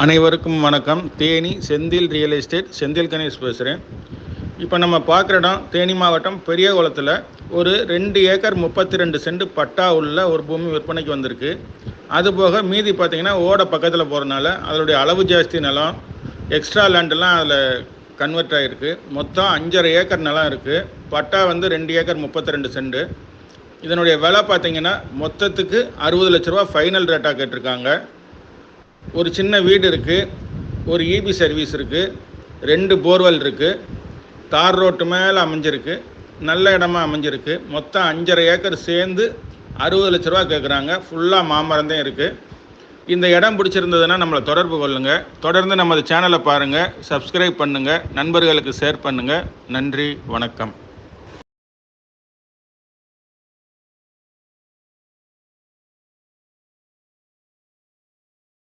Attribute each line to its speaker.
Speaker 1: அனைவருக்கும் வணக்கம். Theni Senthil real estate Senthil Ganesh பேசுகிறேன். இப்போ நம்ம பார்க்குற இடம் தேனி மாவட்டம் பெரியகுளத்தில் ஒரு 2 ஏக்கர் 32 சென்ட் பட்டா உள்ள ஒரு பூமி விற்பனைக்கு வந்திருக்கு. அதுபோக மீதி பார்த்திங்கன்னா ஓட பக்கத்தில் போகிறனால அதனுடைய அளவு ஜாஸ்தி நிலம், எக்ஸ்ட்ரா லேண்டெல்லாம் அதில் கன்வெர்ட் ஆகிருக்கு. மொத்தம் 5.5 ஏக்கர் நிலம் இருக்குது. பட்டா 2 ஏக்கர் 32 சென்ட். இதனுடைய விலை பார்த்திங்கன்னா மொத்தத்துக்கு 60 லட்ச ரூபா ஃபைனல் ரேட்டாக கேட்டிருக்காங்க. ஒரு சின்ன வீடு இருக்குது, ஒரு இபி சர்வீஸ் இருக்குது, 2 போர்வெல் இருக்குது, தார் ரோட்டு மேலே அமைஞ்சிருக்கு, நல்ல இடமா அமைஞ்சிருக்கு. மொத்தம் 5.5 ஏக்கர் சேர்ந்து 60 லட்ச ரூபா கேட்குறாங்க. ஃபுல்லாக மாமரம் தான் இருக்குது. இந்த இடம் பிடிச்சிருந்ததுன்னா நம்மளை தொடர்பு கொள்ளுங்கள். தொடர்ந்து நமது சேனலை பாருங்கள், சப்ஸ்கிரைப் பண்ணுங்கள், நண்பர்களுக்கு ஷேர் பண்ணுங்கள். நன்றி, வணக்கம்.